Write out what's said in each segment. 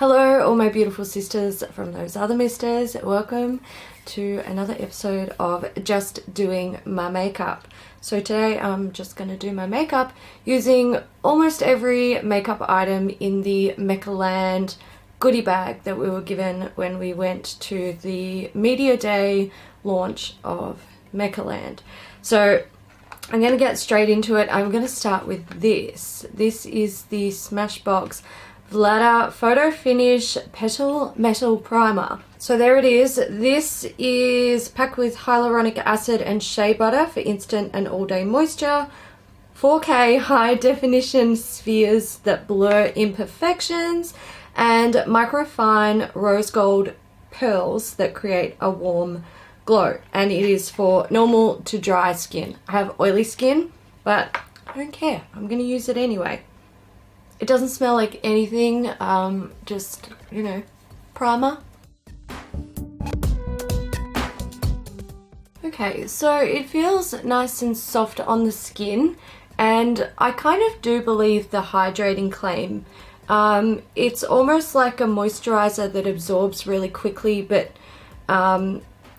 Hello all my beautiful sisters from those other misters. Welcome to another episode of Just Doing My Makeup. So today I'm just going to do my makeup using almost every makeup item in the Meccaland goodie bag that we were given when we went to the media day launch of Meccaland. So I'm going to get straight into it. I'm going to start with this. This is the Smashbox Vlada Photo Finish Petal Metal Primer. So there it is. This is packed with hyaluronic acid and shea butter for instant and all-day moisture, 4K high definition spheres that blur imperfections, and microfine rose gold pearls that create a warm glow. And it is for normal to dry skin. I have oily skin, but I don't care. I'm going to use it anyway. It doesn't smell like anything, just, you know, primer. Okay, so it feels nice and soft on the skin, and I kind of do believe the hydrating claim. It's almost like a moisturizer that absorbs really quickly, but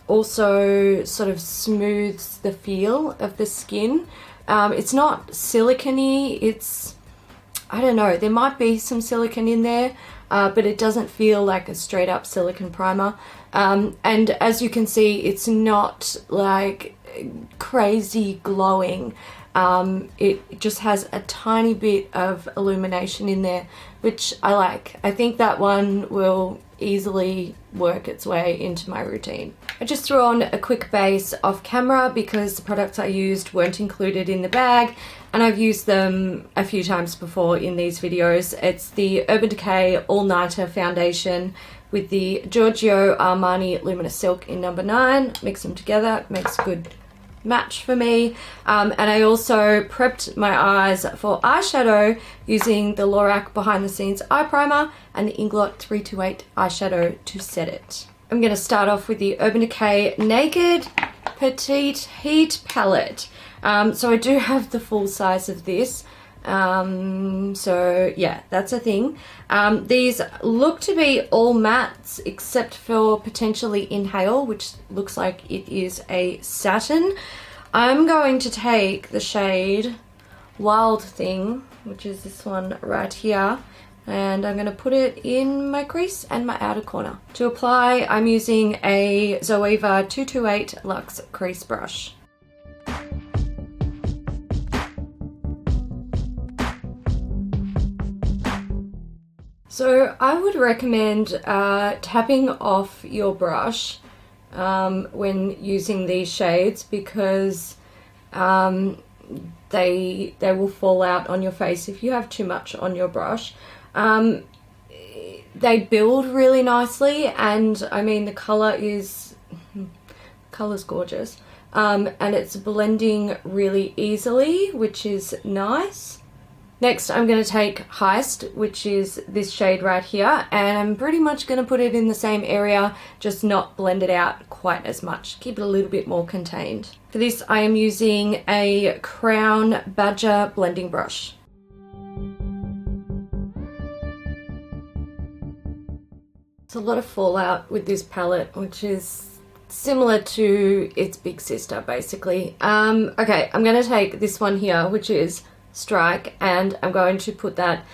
also sort of smooths the feel of the skin. It's not silicone-y, it's, I don't know, there might be some silicone in there, but it doesn't feel like a straight up silicone primer. And as you can see, it's not like crazy glowing. It just has a tiny bit of illumination in there, which I like. I think that one will easily work its way into my routine. I just threw on a quick base off camera because the products I used weren't included in the bag, and I've used them a few times before in these videos. It's the Urban Decay All Nighter Foundation with the Giorgio Armani Luminous Silk in number 9. Mix them together, it makes a good match for me. And I also prepped my eyes for eyeshadow using the Lorac Behind the Scenes Eye Primer and the Inglot 328 eyeshadow to set it. I'm going to start off with the Urban Decay Naked Petite Heat Palette. So I do have the full size of this. So yeah, that's a thing. These look to be all mattes except for potentially Inhale, which looks like it is a satin. I'm going to take the shade Wild Thing, which is this one right here, and I'm going to put it in my crease and my outer corner. To apply, I'm using a Zoeva 228 Luxe Crease Brush. So I would recommend tapping off your brush when using these shades, because they will fall out on your face if you have too much on your brush. They build really nicely, and I mean the color's gorgeous, and it's blending really easily, which is nice. Next, I'm going to take Heist, which is this shade right here, and I'm pretty much going to put it in the same area, just not blend it out quite as much. Keep it a little bit more contained. For this, I am using a Crown Badger blending brush. There's a lot of fallout with this palette, which is similar to its big sister, basically. Okay, I'm going to take this one here, which is Strike, and I'm going to put that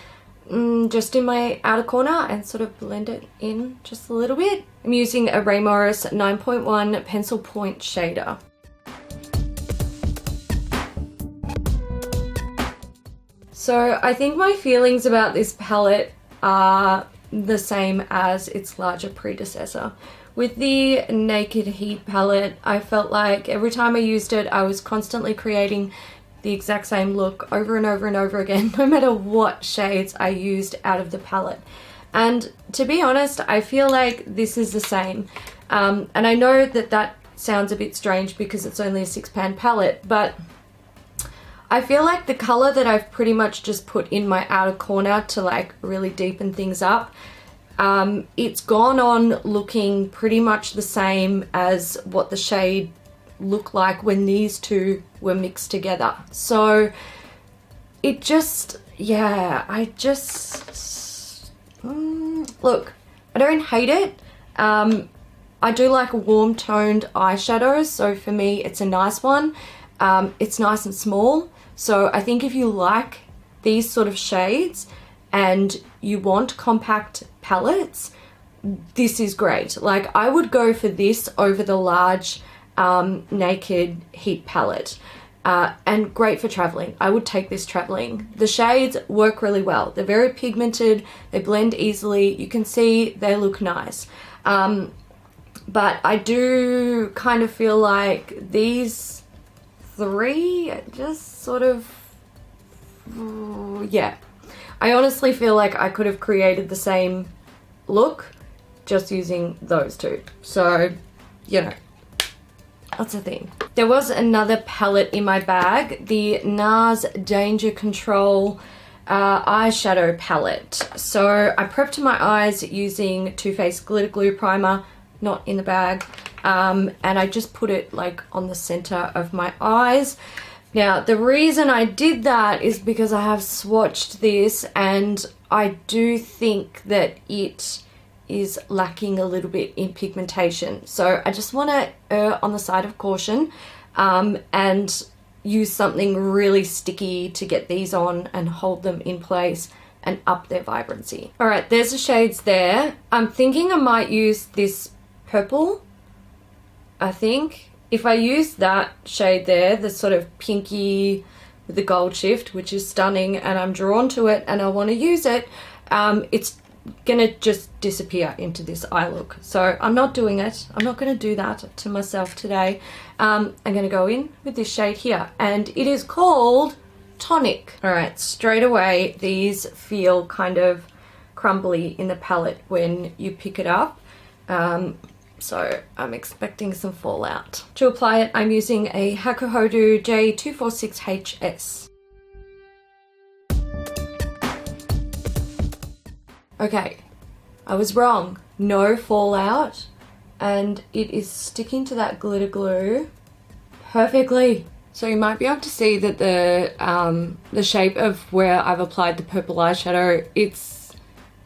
just in my outer corner and sort of blend it in just a little bit. I'm using a Ray Morris 9.1 pencil point shader. So I think my feelings about this palette are the same as its larger predecessor. With the Naked Heat palette, I felt like every time I used it, I was constantly creating the exact same look over and over and over again, no matter what shades I used out of the palette. And to be honest, I feel like this is the same. And I know that that sounds a bit strange because it's only a 6-pan palette, but I feel like the color that I've pretty much just put in my outer corner to like really deepen things up, it's gone on looking pretty much the same as what the shade looked like when these two were mixed together. So it just, yeah, I Look, I don't hate it. I do like warm toned eyeshadows, so for me it's a nice one. It's nice and small, so I think if you like these sort of shades and you want compact palettes, this is great. Like, I would go for this over the large Naked Heat palette. And great for traveling. I would take this traveling. The shades work really well. They're very pigmented, they blend easily. You can see they look nice. But I do kind of feel like these three just sort of, yeah. I honestly feel like I could have created the same look just using those two. So, you know, that's the thing. There was another palette in my bag, the Nars Danger Control eyeshadow palette. So I prepped my eyes using Too Faced Glitter Glue Primer, not in the bag, and I just put it like on the center of my eyes. Now, the reason I did that is because I have swatched this and I do think that it is lacking a little bit in pigmentation. So I just want to err on the side of caution and use something really sticky to get these on and hold them in place and up their vibrancy. All right, there's the shades there. I'm thinking I might use this purple, I think. If I use that shade there, the sort of pinky with the gold shift, which is stunning, and I'm drawn to it and I want to use it, it's gonna just disappear into this eye look. So I'm not doing it. I'm not gonna do that to myself today. I'm gonna go in with this shade here, and it is called Tonic. All right, straight away, these feel kind of crumbly in the palette when you pick it up. So I'm expecting some fallout. To apply it, I'm using a Hakuhodo J246HS. Okay, I was wrong. No fallout, and it is sticking to that glitter glue perfectly. So you might be able to see that the shape of where I've applied the purple eyeshadow, it's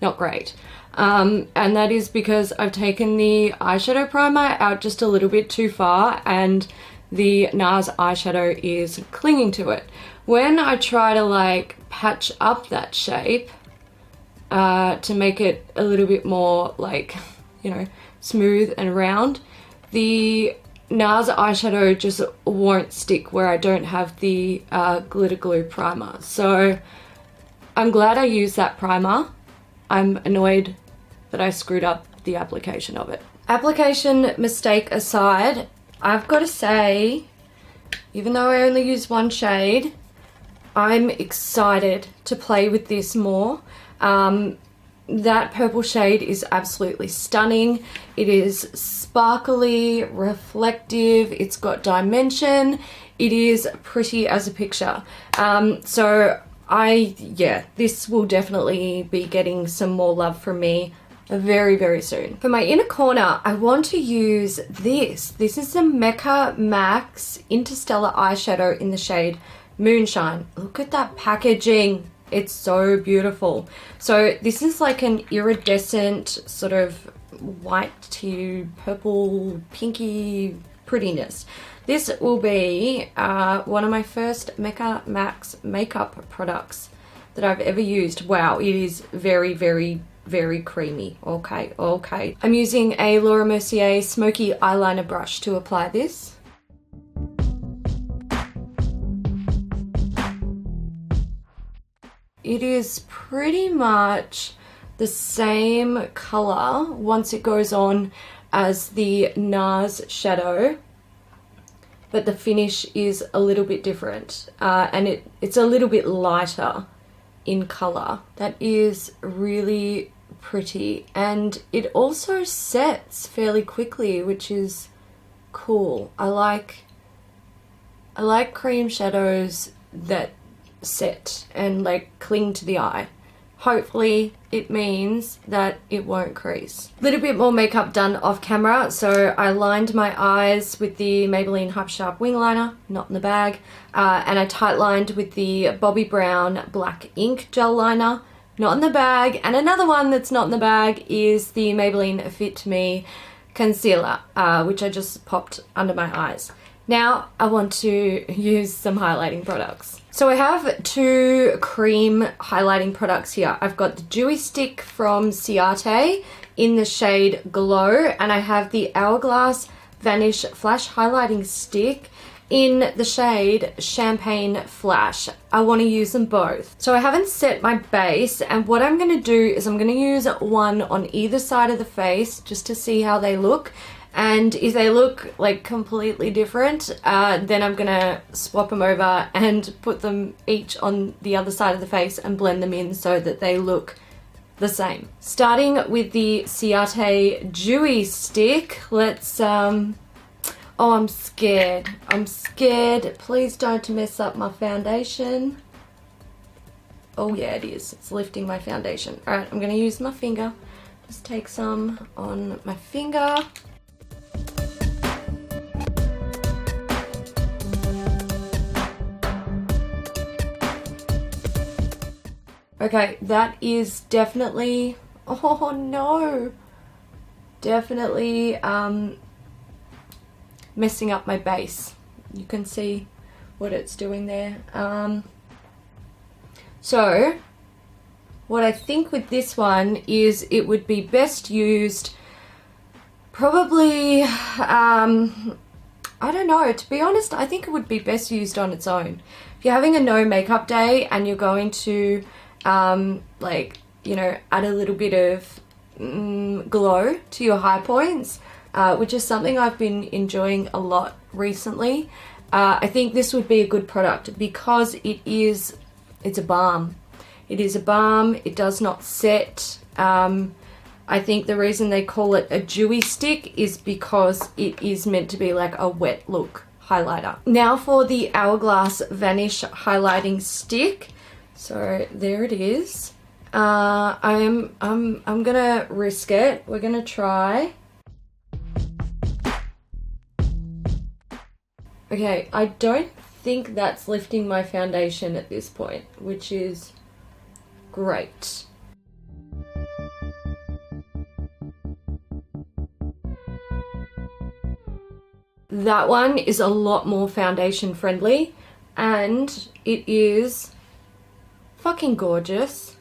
not great. And that is because I've taken the eyeshadow primer out just a little bit too far and the Nars eyeshadow is clinging to it. When I try to like patch up that shape to make it a little bit more like, you know, smooth and round, the Nars eyeshadow just won't stick where I don't have the glitter glue primer. So I'm glad I used that primer. I'm annoyed that I screwed up the application of it. Application mistake aside, I've got to say, even though I only used one shade, I'm excited to play with this more. That purple shade is absolutely stunning. It is sparkly, reflective, it's got dimension, it is pretty as a picture. So yeah, this will definitely be getting some more love from me very, very soon. For my inner corner, I want to use this. This is the Mecca Max Interstellar eyeshadow in the shade Moonshine. Look at that packaging. It's so beautiful. So this is like an iridescent sort of white to purple, pinky prettiness. This will be one of my first Mecca Max makeup products that I've ever used. Wow, it is very, very, very creamy. Okay, okay. I'm using a Laura Mercier smoky eyeliner brush to apply this. It is pretty much the same color once it goes on as the Nars shadow, but the finish is a little bit different and it's a little bit lighter in color. That is really pretty, and it also sets fairly quickly, which is cool. I like cream shadows that set and like cling to the eye. Hopefully it means that it won't crease. A little bit more makeup done off camera. So I lined my eyes with the Maybelline Hyper Sharp wing liner, not in the bag, and I tight lined with the Bobbi Brown black ink gel liner, not in the bag. And another one that's not in the bag is the Maybelline Fit To Me concealer, which I just popped under my eyes. Now I want to use some highlighting products. So I have two cream highlighting products here. I've got the Dewy stick from Ciate in the shade Glow, and I have the Hourglass Vanish Flash highlighting stick in the shade Champagne Flash. I want to use them both. So I haven't set my base, and what I'm going to do is I'm going to use one on either side of the face just to see how they look. And if they look like completely different, then I'm gonna swap them over and put them each on the other side of the face and blend them in so that they look the same. Starting with the Ciate Dewy stick, let's, oh, I'm scared. I'm scared. Please don't mess up my foundation. Oh yeah, it is. It's lifting my foundation. All right, I'm gonna use my finger. Just take some on my finger. Okay, that is definitely, oh no, definitely messing up my base. You can see what it's doing there. So what I think with this one is it would be best used probably, I don't know, to be honest, I think it would be best used on its own. If you're having a no makeup day and you're going to like, you know, add a little bit of glow to your high points, which is something I've been enjoying a lot recently. I think this would be a good product because it's a balm. It is a balm. It does not set. I think the reason they call it a dewy stick is because it is meant to be like a wet look highlighter. Now for the Hourglass Vanish highlighting stick. So there it is. I'm gonna risk it. We're gonna try. Okay, I don't think that's lifting my foundation at this point, which is great. That one is a lot more foundation friendly, and it is fucking gorgeous.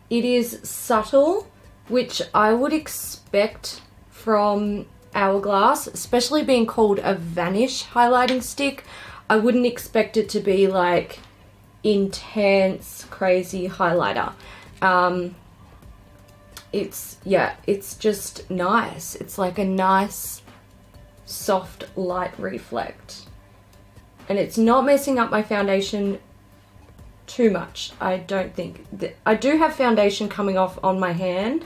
It is subtle, which I would expect from Hourglass, especially being called a Vanish highlighting stick. I wouldn't expect it to be like intense, crazy highlighter. It's just nice. It's like a nice, soft light reflect. And it's not messing up my foundation too much, I don't think. I do have foundation coming off on my hand,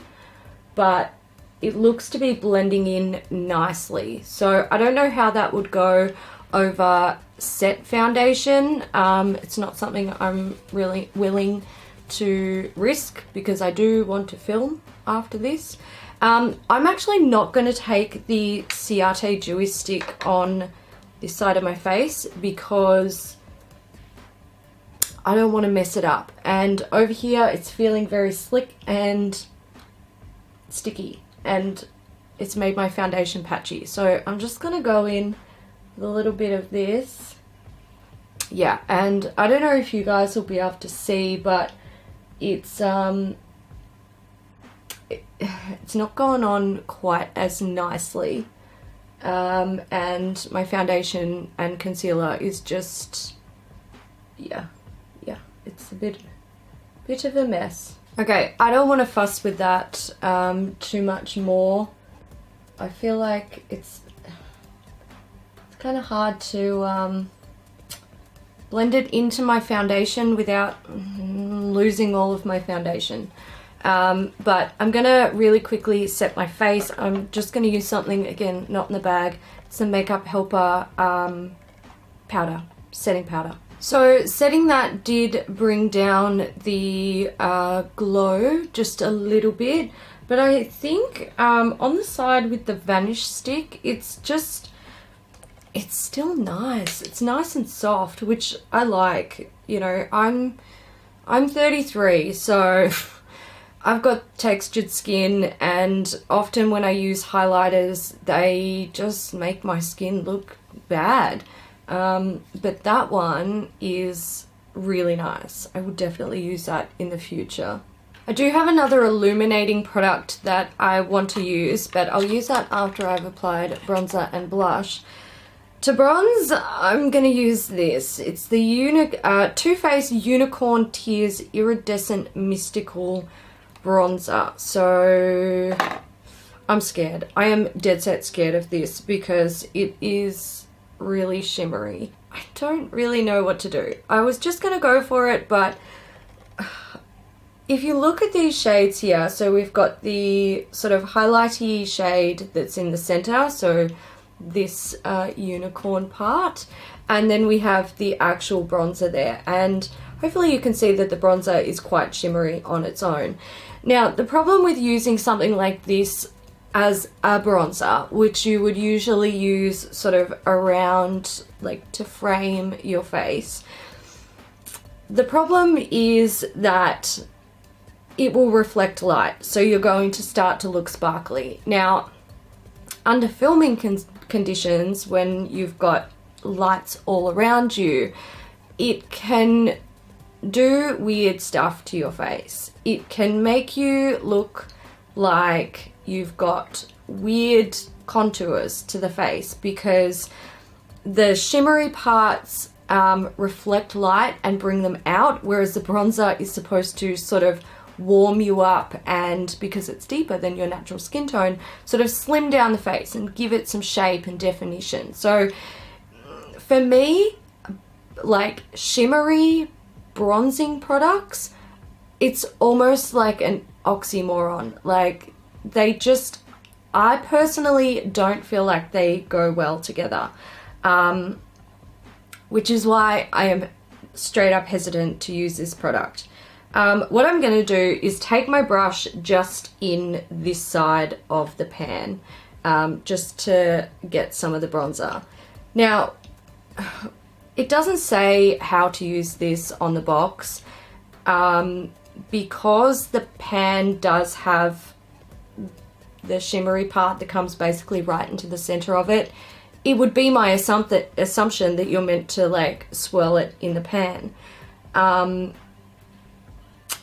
but it looks to be blending in nicely. So I don't know how that would go over set foundation. It's not something I'm really willing to risk because I do want to film after this. I'm actually not going to take the Ciate Dewy stick on this side of my face because I don't want to mess it up. And over here it's feeling very slick and sticky, and it's made my foundation patchy. So I'm just going to go in with a little bit of this. Yeah, and I don't know if you guys will be able to see, but it's not going on quite as nicely. And my foundation and concealer is just, yeah, it's a bit of a mess. Okay, I don't want to fuss with that too much more. I feel like it's kind of hard to blend it into my foundation without losing all of my foundation. But I'm gonna really quickly set my face. I'm just gonna use something, again, not in the bag. It's a Makeup Helper powder, setting powder. So setting that did bring down the glow just a little bit, but I think on the side with the Vanish stick, it's still nice. It's nice and soft, which I like. You know, I'm 33, so I've got textured skin, and often when I use highlighters, they just make my skin look bad. But that one is really nice. I would definitely use that in the future. I do have another illuminating product that I want to use, but I'll use that after I've applied bronzer and blush. To bronze, I'm going to use this. It's the Too Faced Unicorn Tears Iridescent Mystical Bronzer. So I'm scared. I am dead set scared of this because it is really shimmery. I don't really know what to do. I was just going to go for it, but if you look at these shades here, so we've got the sort of highlighty shade that's in the center, so this unicorn part, and then we have the actual bronzer there, and hopefully you can see that the bronzer is quite shimmery on its own. Now, the problem with using something like this as a bronzer, which you would usually use sort of around, like, to frame your face, the problem is that it will reflect light, so you're going to start to look sparkly. Now, under filming conditions, when you've got lights all around you, it can do weird stuff to your face. It can make you look like you've got weird contours to the face because the shimmery parts reflect light and bring them out, whereas the bronzer is supposed to sort of warm you up, and because it's deeper than your natural skin tone, sort of slim down the face and give it some shape and definition. So for me, like shimmery bronzing products, it's almost like an oxymoron. Like I personally don't feel like they go well together, which is why I am straight up hesitant to use this product. What I'm going to do is take my brush just in this side of the pan, just to get some of the bronzer. Now, it doesn't say how to use this on the box, because the pan does have the shimmery part that comes basically right into the center of it. It would be my assumption that you're meant to like swirl it in the pan.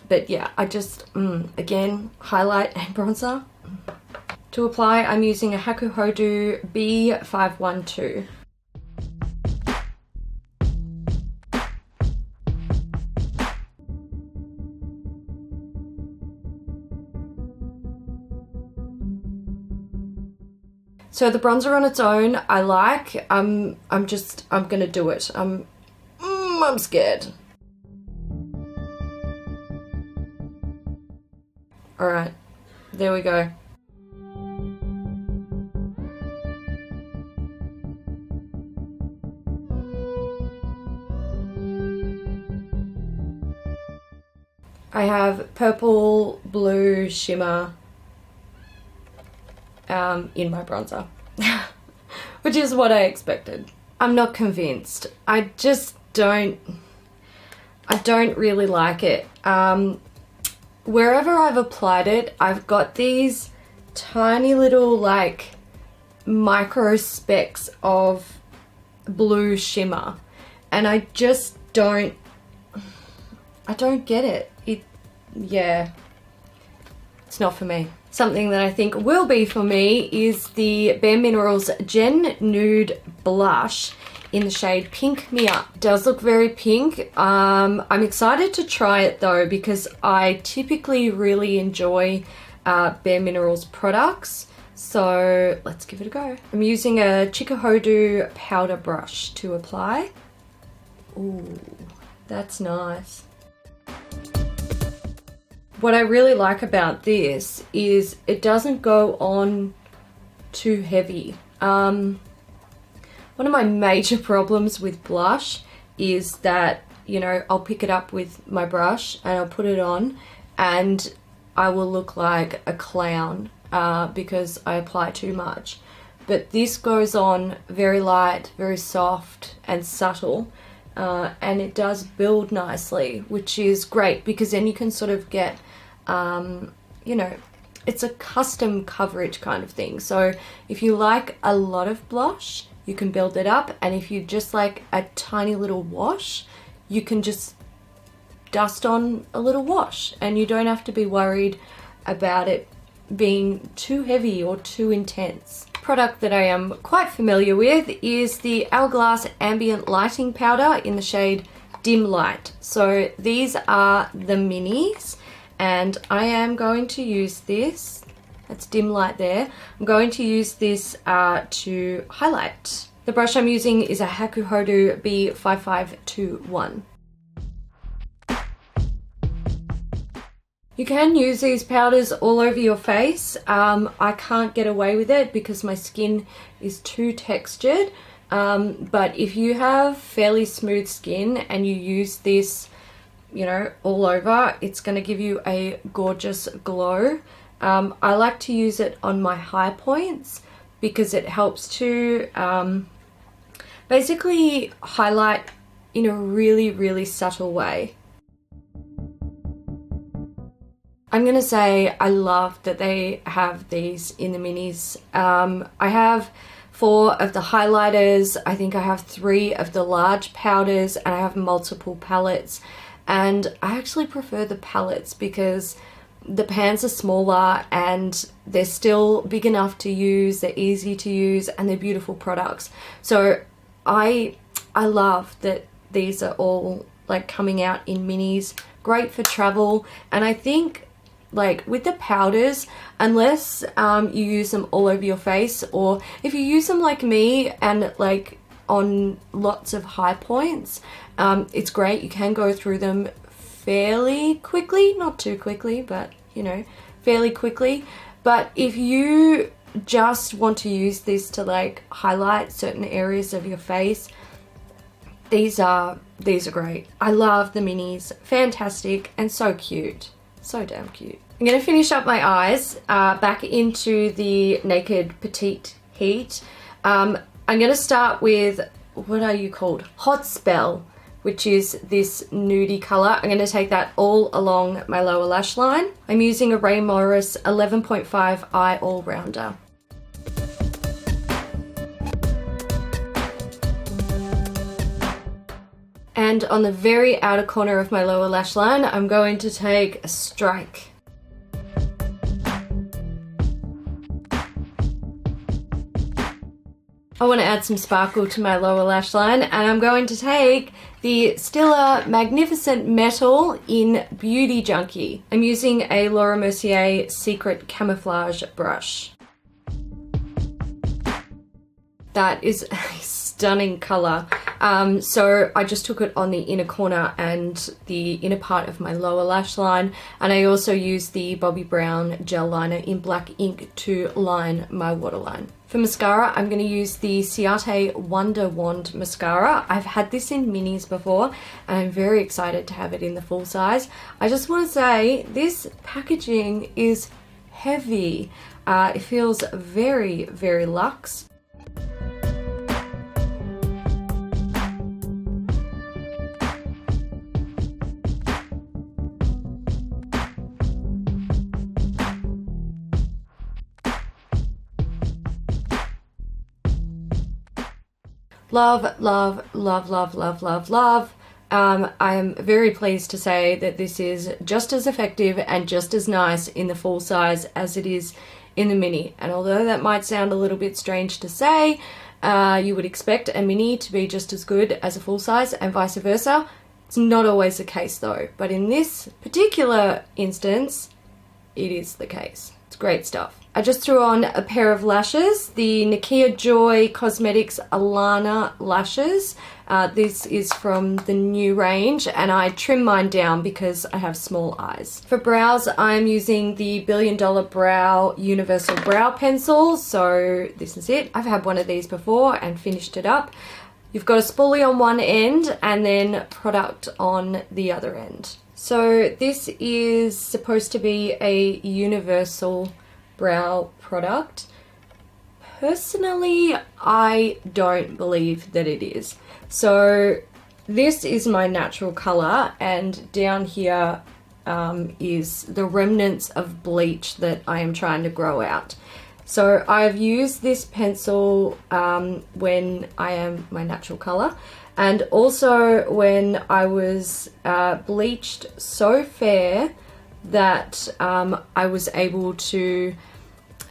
But yeah, I just, again, highlight and bronzer. To apply, I'm using a Haku Hodu B512. So the bronzer on its own, I like. I'm gonna do it. I'm scared. All right, there we go. I have purple, blue shimmer in my bronzer, which is what I expected. I'm not convinced. I don't really like it. Wherever I've applied it, I've got these tiny little like micro specks of blue shimmer, and I just don't get it. Yeah, it's not for me. Something that I think will be for me is the Bare Minerals Gen Nude Blush in the shade Pink Me Up. It does look very pink. I'm excited to try it though, because I typically really enjoy Bare Minerals products. So let's give it a go. I'm using a Chikuhodu powder brush to apply. Ooh, that's nice. What I really like about this is it doesn't go on too heavy. One of my major problems with blush is that, you know, I'll pick it up with my brush and I'll put it on and I will look like a clown because I apply too much. But this goes on very light, very soft and subtle, and it does build nicely, which is great because then you can sort of get you know, it's a custom coverage kind of thing. So if you like a lot of blush, you can build it up, and if you just like a tiny little wash, you can just dust on a little wash, and you don't have to be worried about it being too heavy or too intense. Product that I am quite familiar with is the Hourglass Ambient Lighting Powder in the shade Dim Light. So these are the minis, and I am going to use this. That's Dim Light there. I'm going to use this to highlight. The brush I'm using is a Hakuhodo B5521. You can use these powders all over your face. I can't get away with it because my skin is too textured. But if you have fairly smooth skin and you use this, you know, all over, it's going to give you a gorgeous glow. I like to use it on my high points because it helps to basically highlight in a really, really subtle way. I'm gonna say I love that they have these in the minis. I have 4 of the highlighters, I think I have 3 of the large powders, and I have multiple palettes. And I actually prefer the palettes because the pans are smaller and they're still big enough to use, they're easy to use, and they're beautiful products. So I love that these are all like coming out in minis, great for travel. And I think like with the powders, unless you use them all over your face, or if you use them like me and like on lots of high points, it's great. You can go through them fairly quickly, not too quickly, but you know, fairly quickly. But if you just want to use this to like highlight certain areas of your face, these are great. I love the minis, fantastic and so cute. So damn cute. I'm going to finish up my eyes back into the Naked Petite Heat. I'm going to start with, what are you called? Hot Spell, which is this nudie colour. I'm going to take that all along my lower lash line. I'm using a Ray Morris 11.5 Eye All Rounder. And on the very outer corner of my lower lash line, I'm going to take a strike. I want to add some sparkle to my lower lash line, and I'm going to take the Stila Magnificent Metal in Beauty Junkie. I'm using a Laura Mercier Secret Camouflage brush. That is a stunning colour. So I just took it on the inner corner and the inner part of my lower lash line, and I also used the Bobbi Brown gel liner in black ink to line my waterline. For mascara, I'm going to use the Ciate Wonderwand mascara. I've had this in minis before, and I'm very excited to have it in the full size. I just want to say this packaging is heavy. It feels very, very luxe. Love, love, love, love, love, love, love. I am very pleased to say that this is just as effective and just as nice in the full size as it is in the mini. And although that might sound a little bit strange to say, you would expect a mini to be just as good as a full size and vice versa. It's not always the case though, but in this particular instance, it is the case. It's great stuff. I just threw on a pair of lashes, the Nakia Joy Cosmetics Alana lashes. This is from the new range, and I trim mine down because I have small eyes. For brows, I'm using the $1 Billion Brow Universal Brow Pencil, so this is it. I've had one of these before and finished it up. You've got a spoolie on one end and then product on the other end. So this is supposed to be a universal brow product. Personally, I don't believe that it is. So this is my natural color, and down here is the remnants of bleach that I am trying to grow out. So I've used this pencil when I am my natural color, and also when I was bleached so fair that I was able to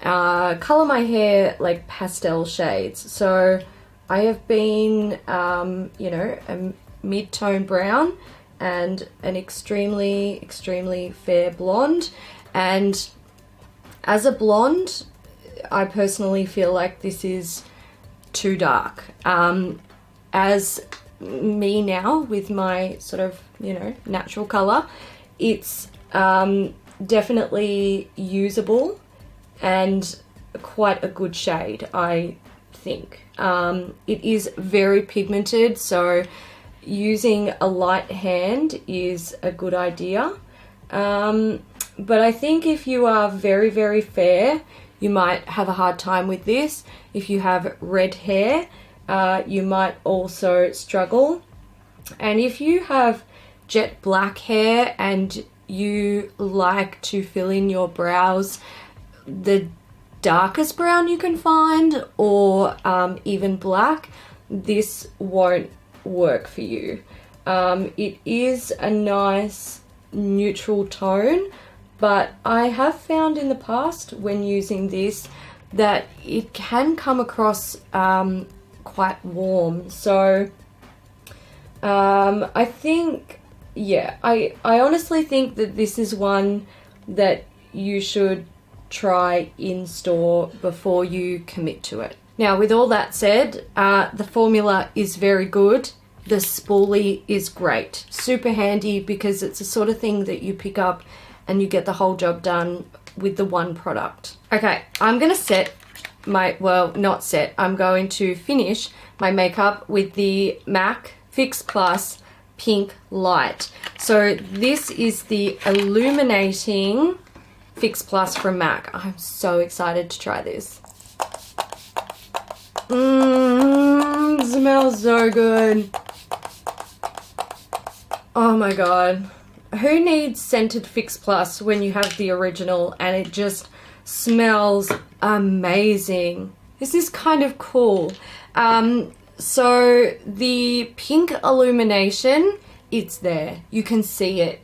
color my hair like pastel shades. So I have been, you know, a mid-tone brown and an extremely, extremely fair blonde. And as a blonde, I personally feel like this is too dark. As me now with my sort of, you know, natural color, it's definitely usable and quite a good shade, I think. It is very pigmented, so using a light hand is a good idea. But I think if you are very, very fair, you might have a hard time with this. If you have red hair, you might also struggle. And if you have jet black hair and you like to fill in your brows the darkest brown you can find, or even black, this won't work for you. It is a nice neutral tone, but I have found in the past when using this that it can come across quite warm. So I think, yeah, I honestly think that this is one that you should try in store before you commit to it. Now, with all that said, the formula is very good. The spoolie is great. Super handy because it's the sort of thing that you pick up and you get the whole job done with the one product. Okay, I'm gonna set my, well, not set, I'm going to finish my makeup with the MAC Fix Plus Pinklite. So this is the illuminating Fix Plus from MAC. I'm so excited to try this. Smells so good. Oh my god. Who needs scented Fix Plus when you have the original and it just smells amazing? This is kind of cool. So the pink illumination, it's there. You can see it.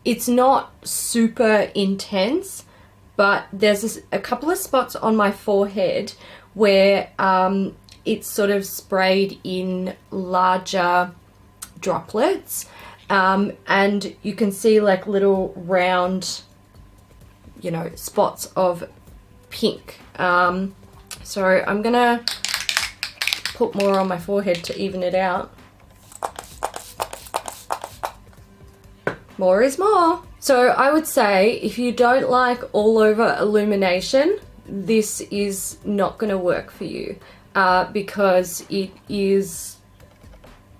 It's not super intense, but there's a couple of spots on my forehead where it's sort of sprayed in larger droplets, and you can see like little round, you know, spots of pink. So I'm gonna put more on my forehead to even it out. More is more. So I would say if you don't like all over illumination, this is not going to work for you because it is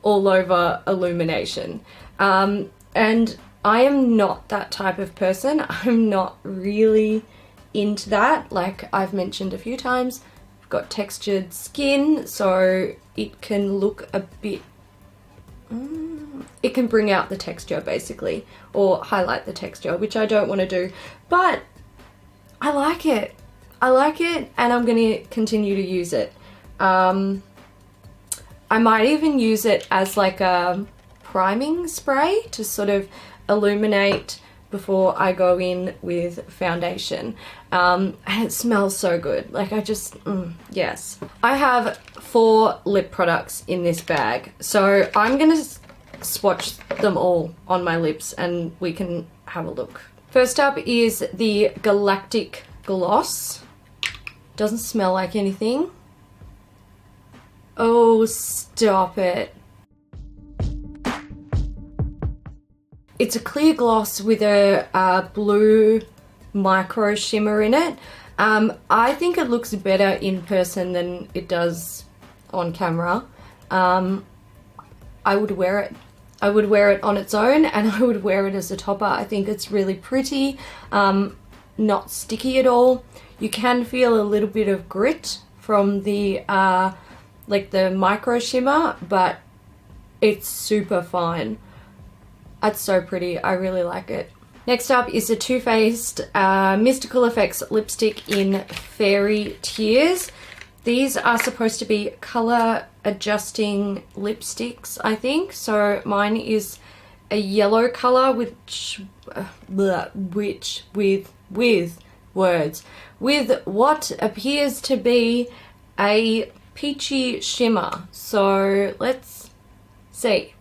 all over illumination. And I am not that type of person. I'm not really into that. Like I've mentioned a few times, I've got textured skin, so it can look a bit it can bring out the texture basically, or highlight the texture, which I don't want to do, but I like it. I like it and I'm going to continue to use it. I might even use it as like a priming spray to sort of illuminate before I go in with foundation. And it smells so good. Like I just, yes. I have 4 lip products in this bag. So I'm gonna swatch them all on my lips and we can have a look. First up is the Galactic Gloss. Doesn't smell like anything. Oh, stop it. It's a clear gloss with a blue micro shimmer in it. I think it looks better in person than it does on camera. I would wear it. I would wear it on its own and I would wear it as a topper. I think it's really pretty, not sticky at all. You can feel a little bit of grit from the like the micro shimmer, but it's super fine. That's so pretty. I really like it. Next up is the Too Faced Mystical Effects lipstick in Fairy Tears. These are supposed to be color adjusting lipsticks, I think. So mine is a yellow color with what appears to be a peachy shimmer. So let's see.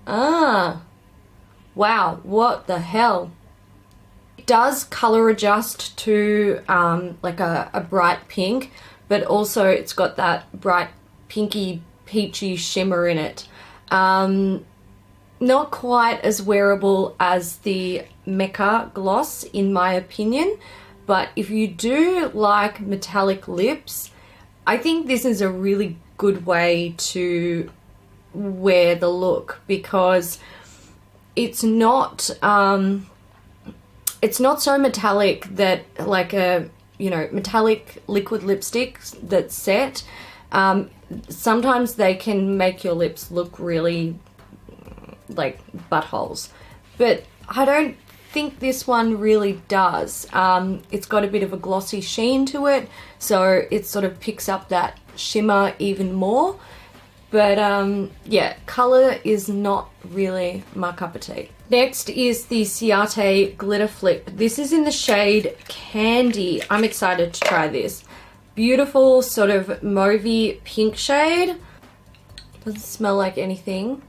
Ah, wow, what the hell. It does color adjust to like a bright pink, but also it's got that bright pinky peachy shimmer in it. Not quite as wearable as the Mecca gloss in my opinion, but if you do like metallic lips, I think this is a really good way to wear the look, because it's not so metallic that like a, you know, metallic liquid lipstick that's set. Sometimes they can make your lips look really like buttholes, but I don't think this one really does. It's got a bit of a glossy sheen to it, so it sort of picks up that shimmer even more. But yeah, color is not really my cup of tea. Next is the Ciate Glitter Flip. This is in the shade Candy. I'm excited to try this. Beautiful sort of mauvey pink shade. Doesn't smell like anything.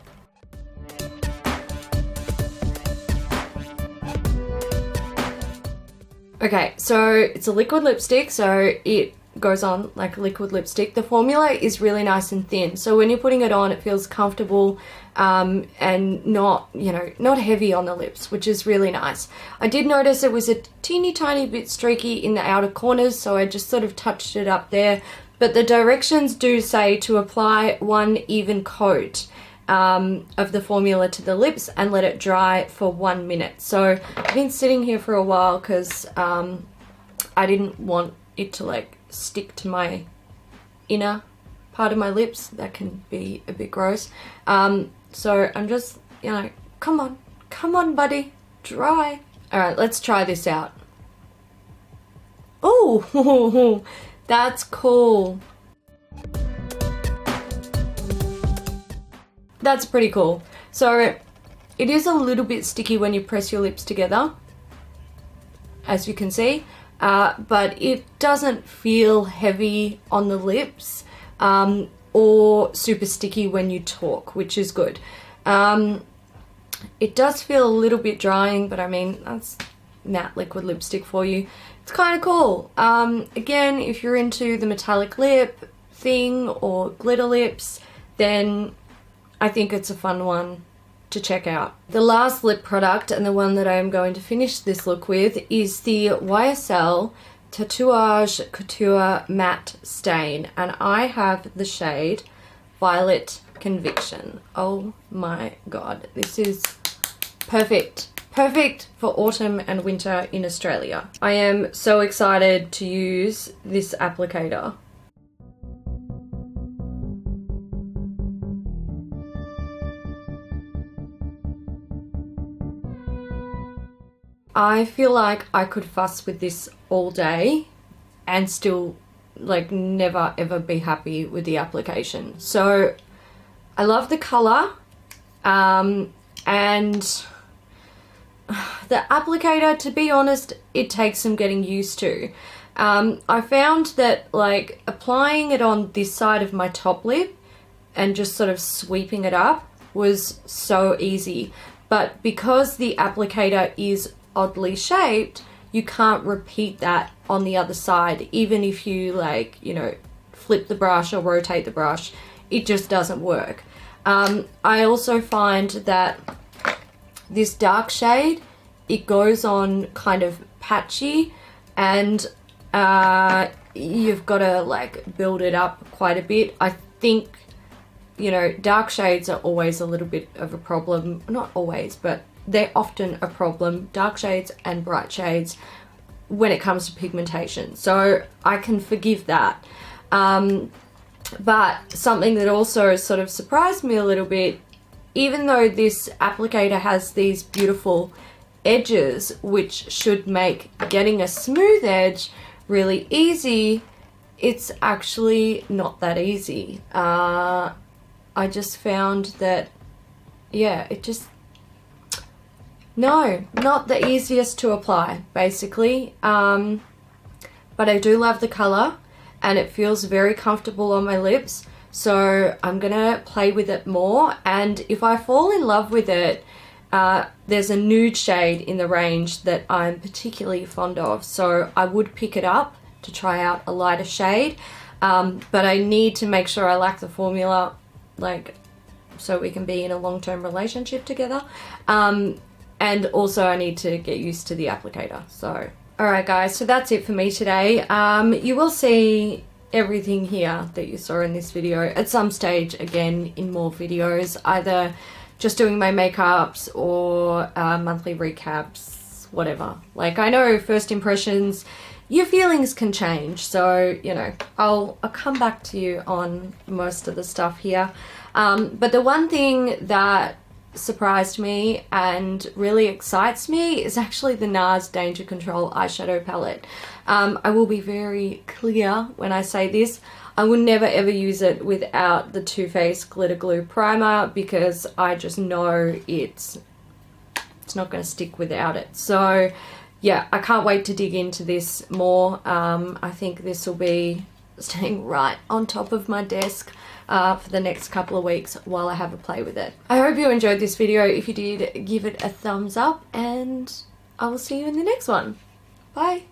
Okay, so it's a liquid lipstick, so it goes on like a liquid lipstick. The formula is really nice and thin, so when you're putting it on, it feels comfortable and not, you know, not heavy on the lips, which is really nice. I did notice it was a teeny tiny bit streaky in the outer corners, so I just sort of touched it up there, but the directions do say to apply one even coat of the formula to the lips and let it dry for 1 minute. So I've been sitting here for a while because I didn't want it to like stick to my inner part of my lips. That can be a bit gross. So I'm just, you know, come on buddy, dry. All right, let's try this out. Oh, that's cool. That's pretty cool. So it is a little bit sticky when you press your lips together, as you can see, but it doesn't feel heavy on the lips or super sticky when you talk, which is good. It does feel a little bit drying, but I mean, that's matte liquid lipstick for you. It's kind of cool. Again, if you're into the metallic lip thing or glitter lips, then I think it's a fun one to check out. The last lip product, and the one that I am going to finish this look with, is the YSL Tatouage Couture Matte Stain, and I have the shade Violet Conviction. Oh my god, this is perfect. Perfect for autumn and winter in Australia. I am so excited to use this applicator. I feel like I could fuss with this all day and still like never ever be happy with the application. So I love the color and the applicator, to be honest, it takes some getting used to. I found that like applying it on this side of my top lip and just sort of sweeping it up was so easy, but because the applicator is oddly shaped, you can't repeat that on the other side. Even if you like, you know, flip the brush or rotate the brush, it just doesn't work. I also find that this dark shade, it goes on kind of patchy, and you've got to like build it up quite a bit. I think, you know, dark shades are always a little bit of a problem. Not always, but they're often a problem, dark shades and bright shades, when it comes to pigmentation. So I can forgive that. But something that also sort of surprised me a little bit even though this applicator has these beautiful edges, which should make getting a smooth edge really easy, it's actually not that easy. I just found that, yeah, it just, no, not the easiest to apply, basically. But I do love the color and it feels very comfortable on my lips. So I'm gonna play with it more, and if I fall in love with it, there's a nude shade in the range that I'm particularly fond of, so I would pick it up to try out a lighter shade, but I need to make sure I like the formula, like, so we can be in a long-term relationship together, and also I need to get used to the applicator. So alright guys, so that's it for me today. You will see everything here that you saw in this video at some stage again in more videos, either just doing my makeups or monthly recaps, whatever. Like, I know first impressions, your feelings can change, so you know, I'll come back to you on most of the stuff here. But the one thing that surprised me and really excites me is actually the Nars Danger Control eyeshadow palette. I will be very clear when I say this. I will never ever use it without the Too Faced Glitter Glue Primer, because I just know it's not going to stick without it. So yeah, I can't wait to dig into this more. I think this will be staying right on top of my desk for the next couple of weeks while I have a play with it. I hope you enjoyed this video. If you did, give it a thumbs up and I will see you in the next one. Bye.